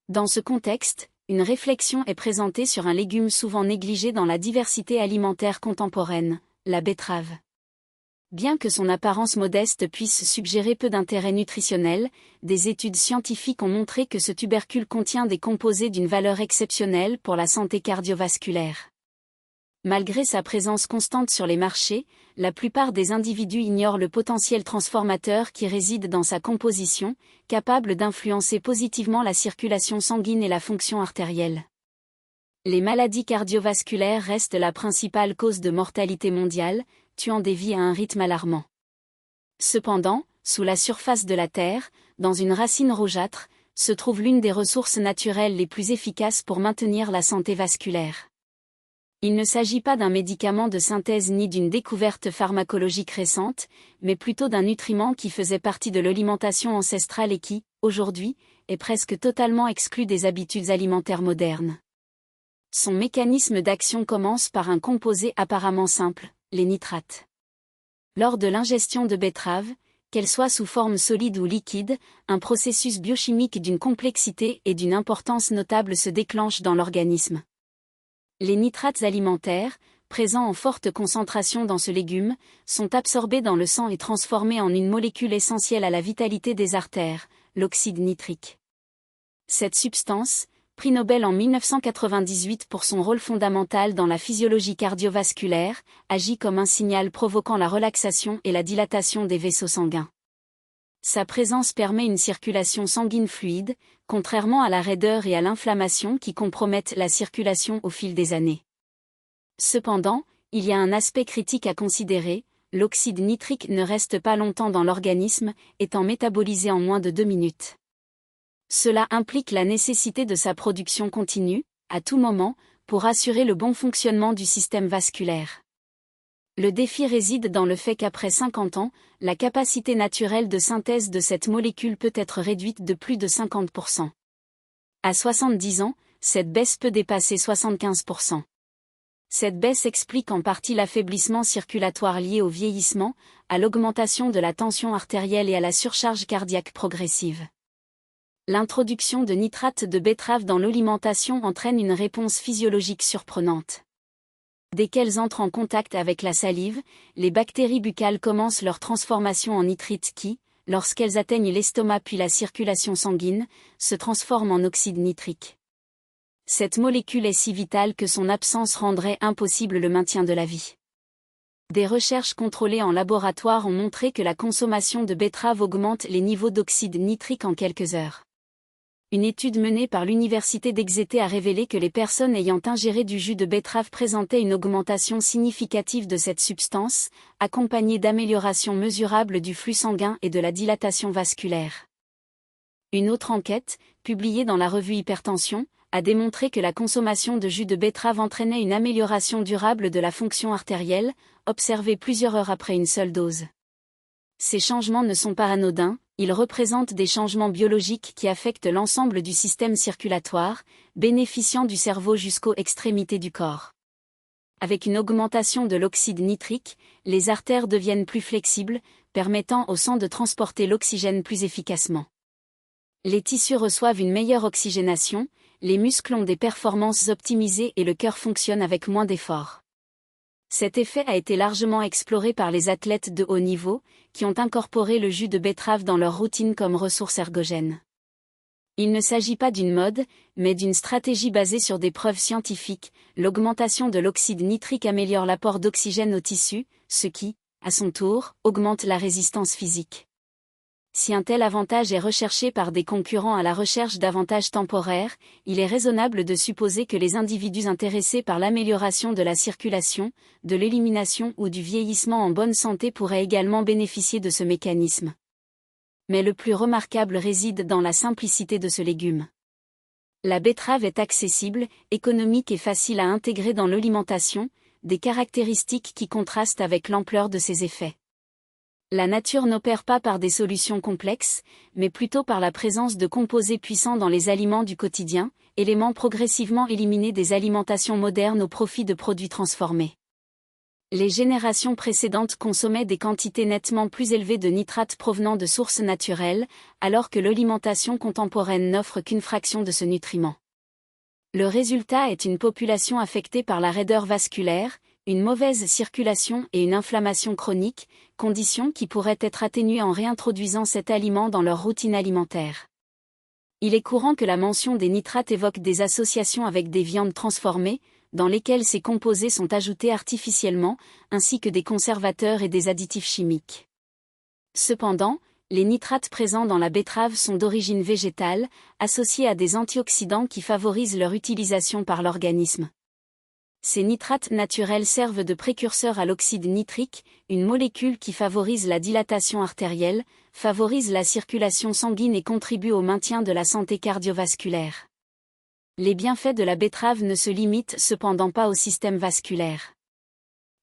Dans ce contexte, une réflexion est présentée sur un légume souvent négligé dans la diversité alimentaire contemporaine, la betterave. Bien que son apparence modeste puisse suggérer peu d'intérêt nutritionnel, des études scientifiques ont montré que ce tubercule contient des composés d'une valeur exceptionnelle pour la santé cardiovasculaire. Malgré sa présence constante sur les marchés, la plupart des individus ignorent le potentiel transformateur qui réside dans sa composition, capable d'influencer positivement la circulation sanguine et la fonction artérielle. Les maladies cardiovasculaires restent la principale cause de mortalité mondiale, tuant des vies à un rythme alarmant. Cependant, sous la surface de la Terre, dans une racine rougeâtre, se trouve l'une des ressources naturelles les plus efficaces pour maintenir la santé vasculaire. Il ne s'agit pas d'un médicament de synthèse ni d'une découverte pharmacologique récente, mais plutôt d'un nutriment qui faisait partie de l'alimentation ancestrale et qui, aujourd'hui, est presque totalement exclu des habitudes alimentaires modernes. Son mécanisme d'action commence par un composé apparemment simple, les nitrates. Lors de l'ingestion de betterave, qu'elle soit sous forme solide ou liquide, un processus biochimique d'une complexité et d'une importance notable se déclenche dans l'organisme. Les nitrates alimentaires, présents en forte concentration dans ce légume, sont absorbés dans le sang et transformés en une molécule essentielle à la vitalité des artères, l'oxyde nitrique. Cette substance, prix Nobel en 1998 pour son rôle fondamental dans la physiologie cardiovasculaire, agit comme un signal provoquant la relaxation et la dilatation des vaisseaux sanguins. Sa présence permet une circulation sanguine fluide, contrairement à la raideur et à l'inflammation qui compromettent la circulation au fil des années. Cependant, il y a un aspect critique à considérer, l'oxyde nitrique ne reste pas longtemps dans l'organisme, étant métabolisé en moins de 2 minutes. Cela implique la nécessité de sa production continue, à tout moment, pour assurer le bon fonctionnement du système vasculaire. Le défi réside dans le fait qu'après 50 ans, la capacité naturelle de synthèse de cette molécule peut être réduite de plus de 50%. À 70 ans, cette baisse peut dépasser 75%. Cette baisse explique en partie l'affaiblissement circulatoire lié au vieillissement, à l'augmentation de la tension artérielle et à la surcharge cardiaque progressive. L'introduction de nitrates de betterave dans l'alimentation entraîne une réponse physiologique surprenante. Dès qu'elles entrent en contact avec la salive, les bactéries buccales commencent leur transformation en nitrites qui, lorsqu'elles atteignent l'estomac puis la circulation sanguine, se transforment en oxyde nitrique. Cette molécule est si vitale que son absence rendrait impossible le maintien de la vie. Des recherches contrôlées en laboratoire ont montré que la consommation de betterave augmente les niveaux d'oxyde nitrique en quelques heures. Une étude menée par l'université d'Exeter a révélé que les personnes ayant ingéré du jus de betterave présentaient une augmentation significative de cette substance, accompagnée d'améliorations mesurables du flux sanguin et de la dilatation vasculaire. Une autre enquête, publiée dans la revue Hypertension, a démontré que la consommation de jus de betterave entraînait une amélioration durable de la fonction artérielle, observée plusieurs heures après une seule dose. Ces changements ne sont pas anodins. Ils représentent des changements biologiques qui affectent l'ensemble du système circulatoire, bénéficiant du cerveau jusqu'aux extrémités du corps. Avec une augmentation de l'oxyde nitrique, les artères deviennent plus flexibles, permettant au sang de transporter l'oxygène plus efficacement. Les tissus reçoivent une meilleure oxygénation, les muscles ont des performances optimisées et le cœur fonctionne avec moins d'efforts. Cet effet a été largement exploré par les athlètes de haut niveau, qui ont incorporé le jus de betterave dans leur routine comme ressource ergogène. Il ne s'agit pas d'une mode, mais d'une stratégie basée sur des preuves scientifiques. L'augmentation de l'oxyde nitrique améliore l'apport d'oxygène aux tissus, ce qui, à son tour, augmente la résistance physique. Si un tel avantage est recherché par des concurrents à la recherche d'avantages temporaires, il est raisonnable de supposer que les individus intéressés par l'amélioration de la circulation, de l'élimination ou du vieillissement en bonne santé pourraient également bénéficier de ce mécanisme. Mais le plus remarquable réside dans la simplicité de ce légume. La betterave est accessible, économique et facile à intégrer dans l'alimentation, des caractéristiques qui contrastent avec l'ampleur de ses effets. La nature n'opère pas par des solutions complexes, mais plutôt par la présence de composés puissants dans les aliments du quotidien, éléments progressivement éliminés des alimentations modernes au profit de produits transformés. Les générations précédentes consommaient des quantités nettement plus élevées de nitrates provenant de sources naturelles, alors que l'alimentation contemporaine n'offre qu'une fraction de ce nutriment. Le résultat est une population affectée par la raideur vasculaire, une mauvaise circulation et une inflammation chronique, conditions qui pourraient être atténuées en réintroduisant cet aliment dans leur routine alimentaire. Il est courant que la mention des nitrates évoque des associations avec des viandes transformées, dans lesquelles ces composés sont ajoutés artificiellement, ainsi que des conservateurs et des additifs chimiques. Cependant, les nitrates présents dans la betterave sont d'origine végétale, associés à des antioxydants qui favorisent leur utilisation par l'organisme. Ces nitrates naturels servent de précurseur à l'oxyde nitrique, une molécule qui favorise la dilatation artérielle, favorise la circulation sanguine et contribue au maintien de la santé cardiovasculaire. Les bienfaits de la betterave ne se limitent cependant pas au système vasculaire.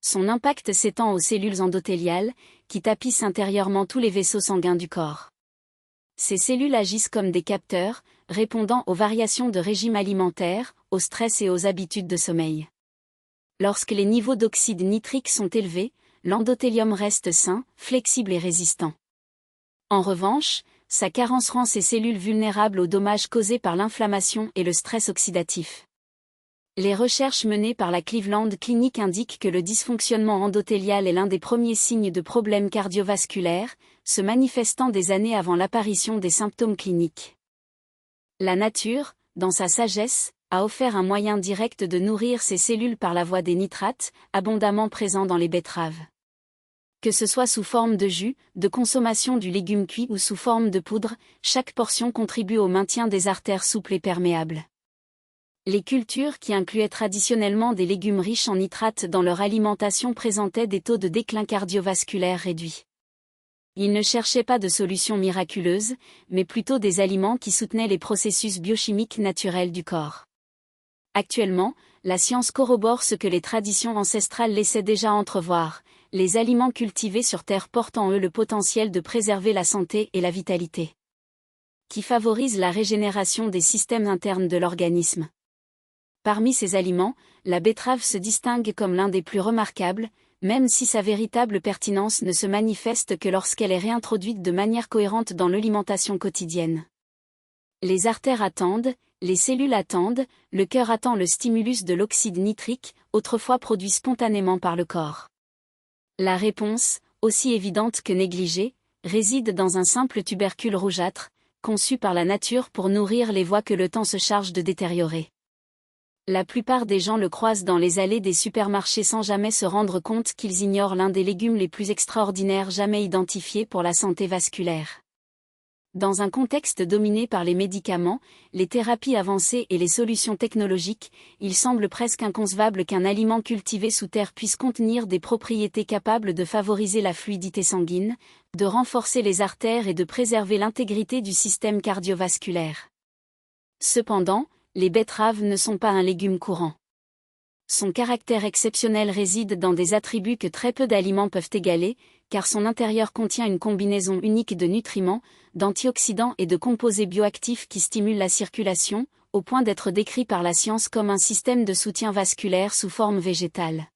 Son impact s'étend aux cellules endothéliales, qui tapissent intérieurement tous les vaisseaux sanguins du corps. Ces cellules agissent comme des capteurs, répondant aux variations de régime alimentaire, au stress et aux habitudes de sommeil. Lorsque les niveaux d'oxyde nitrique sont élevés, l'endothélium reste sain, flexible et résistant. En revanche, sa carence rend ces cellules vulnérables aux dommages causés par l'inflammation et le stress oxydatif. Les recherches menées par la Cleveland Clinic indiquent que le dysfonctionnement endothélial est l'un des premiers signes de problèmes cardiovasculaires, se manifestant des années avant l'apparition des symptômes cliniques. La nature, dans sa sagesse, a offert un moyen direct de nourrir ces cellules par la voie des nitrates, abondamment présents dans les betteraves. Que ce soit sous forme de jus, de consommation du légume cuit ou sous forme de poudre, chaque portion contribue au maintien des artères souples et perméables. Les cultures qui incluaient traditionnellement des légumes riches en nitrates dans leur alimentation présentaient des taux de déclin cardiovasculaire réduits. Ils ne cherchaient pas de solutions miraculeuses, mais plutôt des aliments qui soutenaient les processus biochimiques naturels du corps. Actuellement, la science corrobore ce que les traditions ancestrales laissaient déjà entrevoir. Les aliments cultivés sur Terre portent en eux le potentiel de préserver la santé et la vitalité, qui favorisent la régénération des systèmes internes de l'organisme. Parmi ces aliments, la betterave se distingue comme l'un des plus remarquables, même si sa véritable pertinence ne se manifeste que lorsqu'elle est réintroduite de manière cohérente dans l'alimentation quotidienne. Les artères attendent, les cellules attendent, le cœur attend le stimulus de l'oxyde nitrique, autrefois produit spontanément par le corps. La réponse, aussi évidente que négligée, réside dans un simple tubercule rougeâtre, conçu par la nature pour nourrir les voies que le temps se charge de détériorer. La plupart des gens le croisent dans les allées des supermarchés sans jamais se rendre compte qu'ils ignorent l'un des légumes les plus extraordinaires jamais identifiés pour la santé vasculaire. Dans un contexte dominé par les médicaments, les thérapies avancées et les solutions technologiques, il semble presque inconcevable qu'un aliment cultivé sous terre puisse contenir des propriétés capables de favoriser la fluidité sanguine, de renforcer les artères et de préserver l'intégrité du système cardiovasculaire. Cependant, les betteraves ne sont pas un légume courant. Son caractère exceptionnel réside dans des attributs que très peu d'aliments peuvent égaler, car son intérieur contient une combinaison unique de nutriments, d'antioxydants et de composés bioactifs qui stimulent la circulation, au point d'être décrit par la science comme un système de soutien vasculaire sous forme végétale.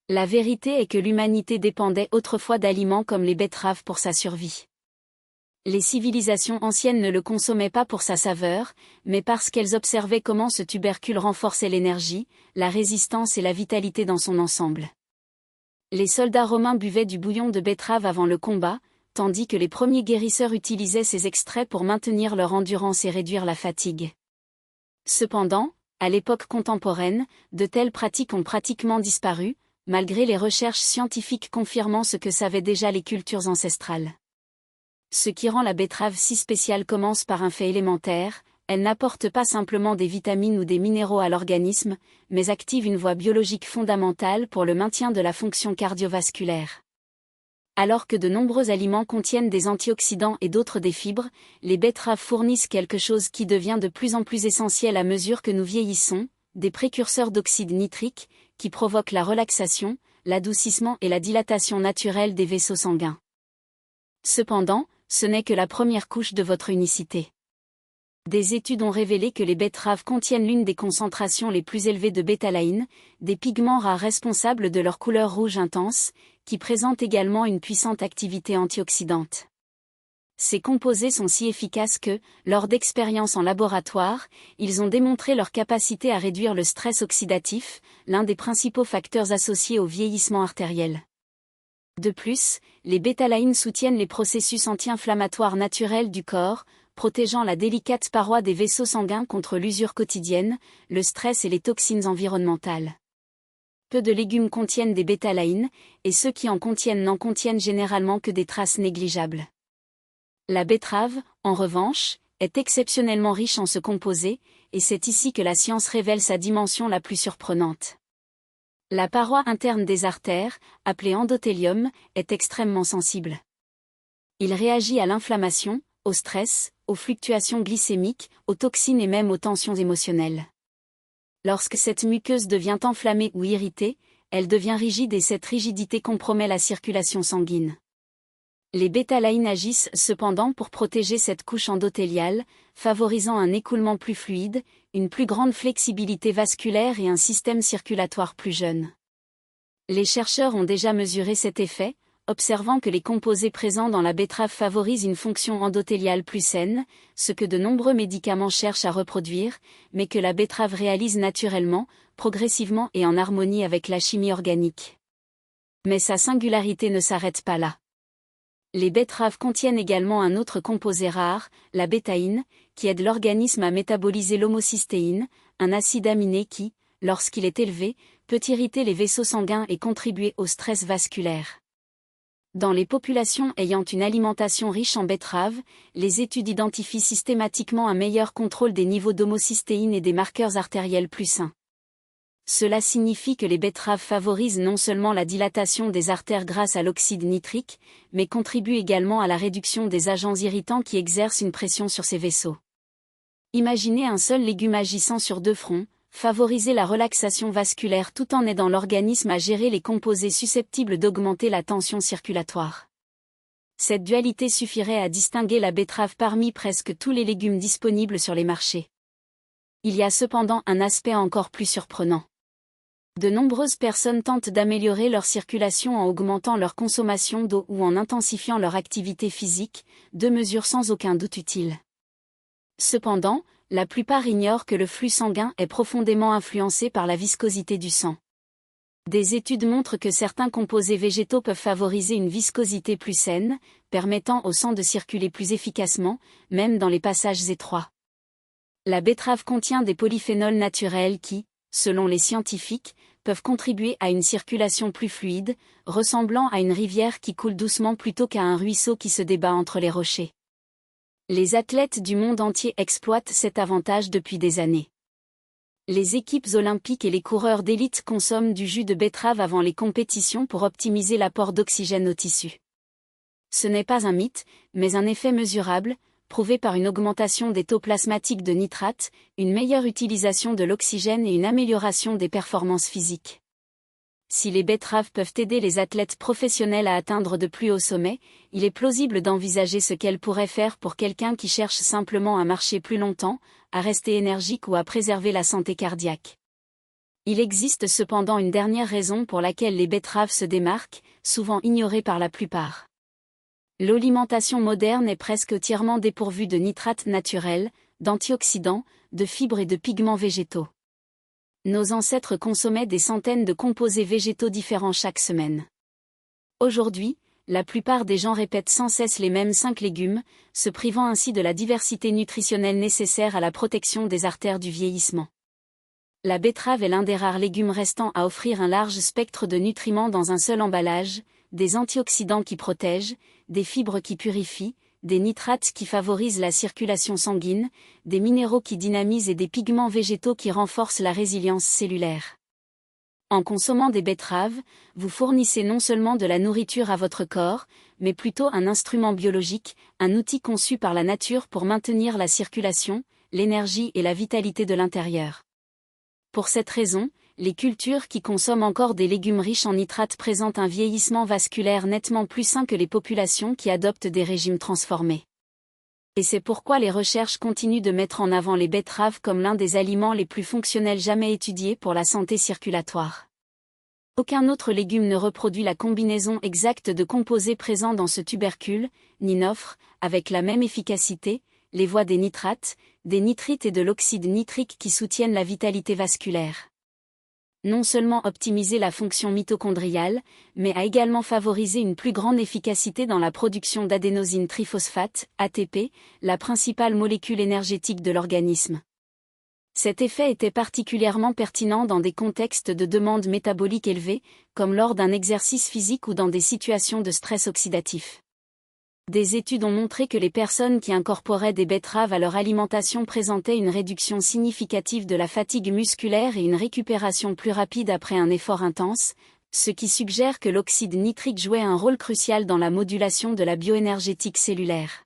La vérité est que l'humanité dépendait autrefois d'aliments comme les betteraves pour sa survie. Les civilisations anciennes ne le consommaient pas pour sa saveur, mais parce qu'elles observaient comment ce tubercule renforçait l'énergie, la résistance et la vitalité dans son ensemble. Les soldats romains buvaient du bouillon de betterave avant le combat, tandis que les premiers guérisseurs utilisaient ces extraits pour maintenir leur endurance et réduire la fatigue. Cependant, à l'époque contemporaine, de telles pratiques ont pratiquement disparu, malgré les recherches scientifiques confirmant ce que savaient déjà les cultures ancestrales. Ce qui rend la betterave si spéciale commence par un fait élémentaire, elle n'apporte pas simplement des vitamines ou des minéraux à l'organisme, mais active une voie biologique fondamentale pour le maintien de la fonction cardiovasculaire. Alors que de nombreux aliments contiennent des antioxydants et d'autres des fibres, les betteraves fournissent quelque chose qui devient de plus en plus essentiel à mesure que nous vieillissons, des précurseurs d'oxyde nitrique, qui provoquent la relaxation, l'adoucissement et la dilatation naturelle des vaisseaux sanguins. Cependant, ce n'est que la première couche de votre unicité. Des études ont révélé que les betteraves contiennent l'une des concentrations les plus élevées de bétalaïne, des pigments rares responsables de leur couleur rouge intense, qui présentent également une puissante activité antioxydante. Ces composés sont si efficaces que, lors d'expériences en laboratoire, ils ont démontré leur capacité à réduire le stress oxydatif, l'un des principaux facteurs associés au vieillissement artériel. De plus, les bétalaïnes soutiennent les processus anti-inflammatoires naturels du corps, protégeant la délicate paroi des vaisseaux sanguins contre l'usure quotidienne, le stress et les toxines environnementales. Peu de légumes contiennent des bétalaïnes, et ceux qui en contiennent n'en contiennent généralement que des traces négligeables. La betterave, en revanche, est exceptionnellement riche en ce composé, et c'est ici que la science révèle sa dimension la plus surprenante. La paroi interne des artères, appelée endothélium, est extrêmement sensible. Il réagit à l'inflammation, au stress, aux fluctuations glycémiques, aux toxines et même aux tensions émotionnelles. Lorsque cette muqueuse devient enflammée ou irritée, elle devient rigide et cette rigidité compromet la circulation sanguine. Les bétalaïnes agissent cependant pour protéger cette couche endothéliale, favorisant un écoulement plus fluide, une plus grande flexibilité vasculaire et un système circulatoire plus jeune. Les chercheurs ont déjà mesuré cet effet, observant que les composés présents dans la betterave favorisent une fonction endothéliale plus saine, ce que de nombreux médicaments cherchent à reproduire, mais que la betterave réalise naturellement, progressivement et en harmonie avec la chimie organique. Mais sa singularité ne s'arrête pas là. Les betteraves contiennent également un autre composé rare, la bétaïne, qui aide l'organisme à métaboliser l'homocystéine, un acide aminé qui, lorsqu'il est élevé, peut irriter les vaisseaux sanguins et contribuer au stress vasculaire. Dans les populations ayant une alimentation riche en betteraves, les études identifient systématiquement un meilleur contrôle des niveaux d'homocystéine et des marqueurs artériels plus sains. Cela signifie que les betteraves favorisent non seulement la dilatation des artères grâce à l'oxyde nitrique, mais contribuent également à la réduction des agents irritants qui exercent une pression sur ces vaisseaux. Imaginez un seul légume agissant sur deux fronts, favoriser la relaxation vasculaire tout en aidant l'organisme à gérer les composés susceptibles d'augmenter la tension circulatoire. Cette dualité suffirait à distinguer la betterave parmi presque tous les légumes disponibles sur les marchés. Il y a cependant un aspect encore plus surprenant. De nombreuses personnes tentent d'améliorer leur circulation en augmentant leur consommation d'eau ou en intensifiant leur activité physique, deux mesures sans aucun doute utiles. Cependant, la plupart ignorent que le flux sanguin est profondément influencé par la viscosité du sang. Des études montrent que certains composés végétaux peuvent favoriser une viscosité plus saine, permettant au sang de circuler plus efficacement, même dans les passages étroits. La betterave contient des polyphénols naturels qui, selon les scientifiques, peuvent contribuer à une circulation plus fluide, ressemblant à une rivière qui coule doucement plutôt qu'à un ruisseau qui se débat entre les rochers. Les athlètes du monde entier exploitent cet avantage depuis des années. Les équipes olympiques et les coureurs d'élite consomment du jus de betterave avant les compétitions pour optimiser l'apport d'oxygène aux tissus. Ce n'est pas un mythe, mais un effet mesurable, prouvé par une augmentation des taux plasmatiques de nitrate, une meilleure utilisation de l'oxygène et une amélioration des performances physiques. Si les betteraves peuvent aider les athlètes professionnels à atteindre de plus hauts sommets, il est plausible d'envisager ce qu'elles pourraient faire pour quelqu'un qui cherche simplement à marcher plus longtemps, à rester énergique ou à préserver la santé cardiaque. Il existe cependant une dernière raison pour laquelle les betteraves se démarquent, souvent ignorée par la plupart. L'alimentation moderne est presque entièrement dépourvue de nitrates naturels, d'antioxydants, de fibres et de pigments végétaux. Nos ancêtres consommaient des centaines de composés végétaux différents chaque semaine. Aujourd'hui, la plupart des gens répètent sans cesse les mêmes 5 légumes, se privant ainsi de la diversité nutritionnelle nécessaire à la protection des artères du vieillissement. La betterave est l'un des rares légumes restants à offrir un large spectre de nutriments dans un seul emballage, des antioxydants qui protègent, des fibres qui purifient, des nitrates qui favorisent la circulation sanguine, des minéraux qui dynamisent et des pigments végétaux qui renforcent la résilience cellulaire. En consommant des betteraves, vous fournissez non seulement de la nourriture à votre corps, mais plutôt un instrument biologique, un outil conçu par la nature pour maintenir la circulation, l'énergie et la vitalité de l'intérieur. Pour cette raison, les cultures qui consomment encore des légumes riches en nitrates présentent un vieillissement vasculaire nettement plus sain que les populations qui adoptent des régimes transformés. Et c'est pourquoi les recherches continuent de mettre en avant les betteraves comme l'un des aliments les plus fonctionnels jamais étudiés pour la santé circulatoire. Aucun autre légume ne reproduit la combinaison exacte de composés présents dans ce tubercule, ni n'offre, avec la même efficacité, les voies des nitrates, des nitrites et de l'oxyde nitrique qui soutiennent la vitalité vasculaire. Non seulement optimiser la fonction mitochondriale, mais a également favorisé une plus grande efficacité dans la production d'adénosine triphosphate, ATP, la principale molécule énergétique de l'organisme. Cet effet était particulièrement pertinent dans des contextes de demande métabolique élevée, comme lors d'un exercice physique ou dans des situations de stress oxydatif. Des études ont montré que les personnes qui incorporaient des betteraves à leur alimentation présentaient une réduction significative de la fatigue musculaire et une récupération plus rapide après un effort intense, ce qui suggère que l'oxyde nitrique jouait un rôle crucial dans la modulation de la bioénergétique cellulaire.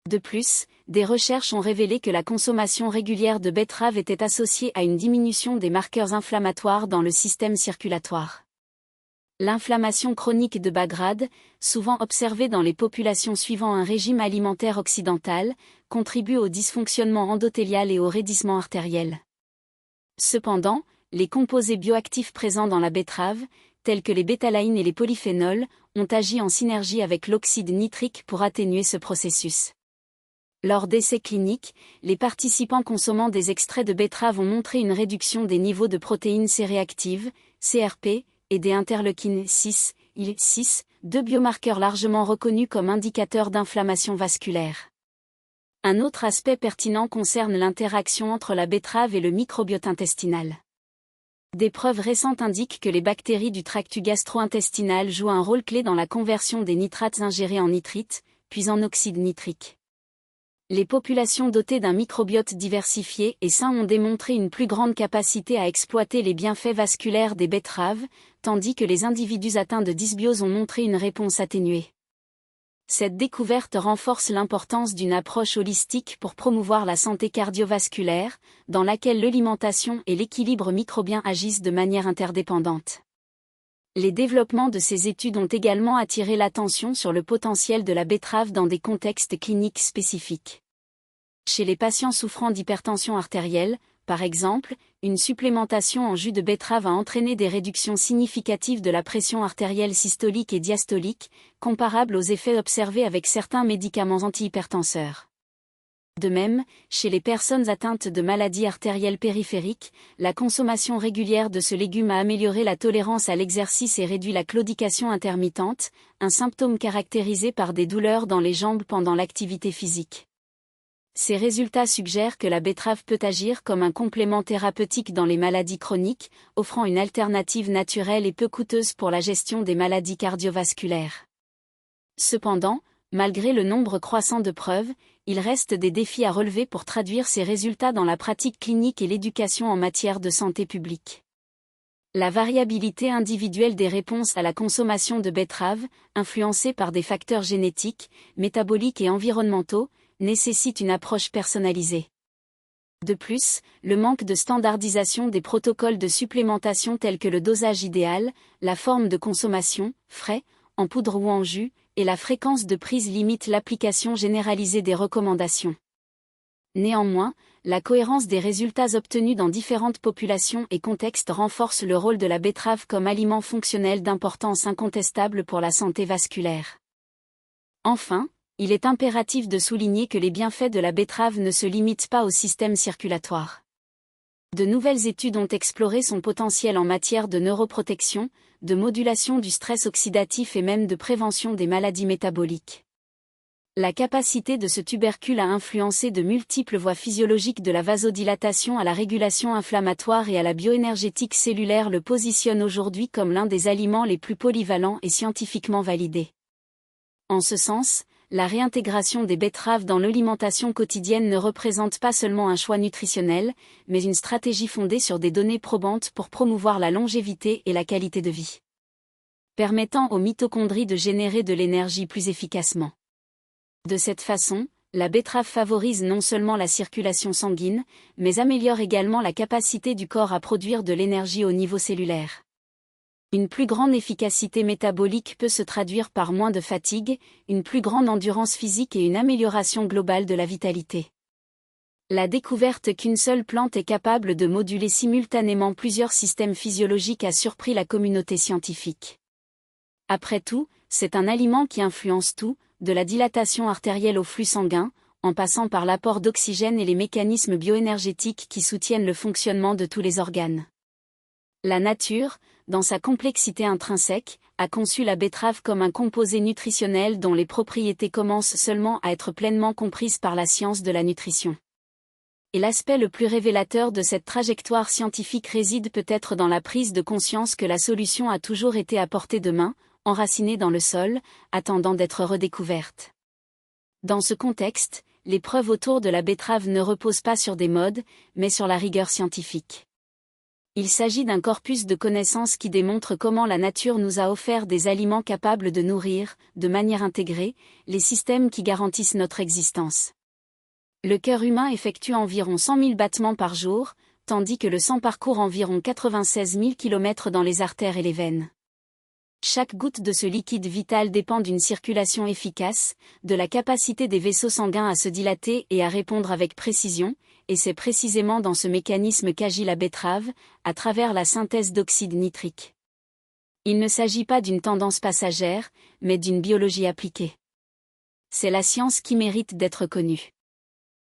De plus, des recherches ont révélé que la consommation régulière de betteraves était associée à une diminution des marqueurs inflammatoires dans le système circulatoire. L'inflammation chronique de bas grade, souvent observée dans les populations suivant un régime alimentaire occidental, contribue au dysfonctionnement endothélial et au raidissement artériel. Cependant, les composés bioactifs présents dans la betterave, tels que les bétalaïnes et les polyphénols, ont agi en synergie avec l'oxyde nitrique pour atténuer ce processus. Lors d'essais cliniques, les participants consommant des extraits de betterave ont montré une réduction des niveaux de protéines C-réactives, CRP, et des interleukines 6, IL-6, deux biomarqueurs largement reconnus comme indicateurs d'inflammation vasculaire. Un autre aspect pertinent concerne l'interaction entre la betterave et le microbiote intestinal. Des preuves récentes indiquent que les bactéries du tractus gastro-intestinal jouent un rôle clé dans la conversion des nitrates ingérés en nitrites, puis en oxyde nitrique. Les populations dotées d'un microbiote diversifié et sain ont démontré une plus grande capacité à exploiter les bienfaits vasculaires des betteraves, tandis que les individus atteints de dysbiose ont montré une réponse atténuée. Cette découverte renforce l'importance d'une approche holistique pour promouvoir la santé cardiovasculaire, dans laquelle l'alimentation et l'équilibre microbien agissent de manière interdépendante. Les développements de ces études ont également attiré l'attention sur le potentiel de la betterave dans des contextes cliniques spécifiques. Chez les patients souffrant d'hypertension artérielle, par exemple, une supplémentation en jus de betterave a entraîné des réductions significatives de la pression artérielle systolique et diastolique, comparables aux effets observés avec certains médicaments antihypertenseurs. De même, chez les personnes atteintes de maladies artérielles périphériques, la consommation régulière de ce légume a amélioré la tolérance à l'exercice et réduit la claudication intermittente, un symptôme caractérisé par des douleurs dans les jambes pendant l'activité physique. Ces résultats suggèrent que la betterave peut agir comme un complément thérapeutique dans les maladies chroniques, offrant une alternative naturelle et peu coûteuse pour la gestion des maladies cardiovasculaires. Cependant, malgré le nombre croissant de preuves, il reste des défis à relever pour traduire ces résultats dans la pratique clinique et l'éducation en matière de santé publique. La variabilité individuelle des réponses à la consommation de betteraves, influencée par des facteurs génétiques, métaboliques et environnementaux, nécessite une approche personnalisée. De plus, le manque de standardisation des protocoles de supplémentation tels que le dosage idéal, la forme de consommation, frais, en poudre ou en jus, et la fréquence de prise limite l'application généralisée des recommandations. Néanmoins, la cohérence des résultats obtenus dans différentes populations et contextes renforce le rôle de la betterave comme aliment fonctionnel d'importance incontestable pour la santé vasculaire. Enfin, il est impératif de souligner que les bienfaits de la betterave ne se limitent pas au système circulatoire. De nouvelles études ont exploré son potentiel en matière de neuroprotection, de modulation du stress oxydatif et même de prévention des maladies métaboliques. La capacité de ce tubercule à influencer de multiples voies physiologiques de la vasodilatation à la régulation inflammatoire et à la bioénergétique cellulaire le positionne aujourd'hui comme l'un des aliments les plus polyvalents et scientifiquement validés. En ce sens, la réintégration des betteraves dans l'alimentation quotidienne ne représente pas seulement un choix nutritionnel, mais une stratégie fondée sur des données probantes pour promouvoir la longévité et la qualité de vie, permettant aux mitochondries de générer de l'énergie plus efficacement. De cette façon, la betterave favorise non seulement la circulation sanguine, mais améliore également la capacité du corps à produire de l'énergie au niveau cellulaire. Une plus grande efficacité métabolique peut se traduire par moins de fatigue, une plus grande endurance physique et une amélioration globale de la vitalité. La découverte qu'une seule plante est capable de moduler simultanément plusieurs systèmes physiologiques a surpris la communauté scientifique. Après tout, c'est un aliment qui influence tout, de la dilatation artérielle au flux sanguin, en passant par l'apport d'oxygène et les mécanismes bioénergétiques qui soutiennent le fonctionnement de tous les organes. La nature, dans sa complexité intrinsèque, a conçu la betterave comme un composé nutritionnel dont les propriétés commencent seulement à être pleinement comprises par la science de la nutrition. Et l'aspect le plus révélateur de cette trajectoire scientifique réside peut-être dans la prise de conscience que la solution a toujours été à portée de main, enracinée dans le sol, attendant d'être redécouverte. Dans ce contexte, les preuves autour de la betterave ne reposent pas sur des modes, mais sur la rigueur scientifique. Il s'agit d'un corpus de connaissances qui démontre comment la nature nous a offert des aliments capables de nourrir, de manière intégrée, les systèmes qui garantissent notre existence. Le cœur humain effectue environ 100 000 battements par jour, tandis que le sang parcourt environ 96 000 km dans les artères et les veines. Chaque goutte de ce liquide vital dépend d'une circulation efficace, de la capacité des vaisseaux sanguins à se dilater et à répondre avec précision, et c'est précisément dans ce mécanisme qu'agit la betterave, à travers la synthèse d'oxyde nitrique. Il ne s'agit pas d'une tendance passagère, mais d'une biologie appliquée. C'est la science qui mérite d'être connue.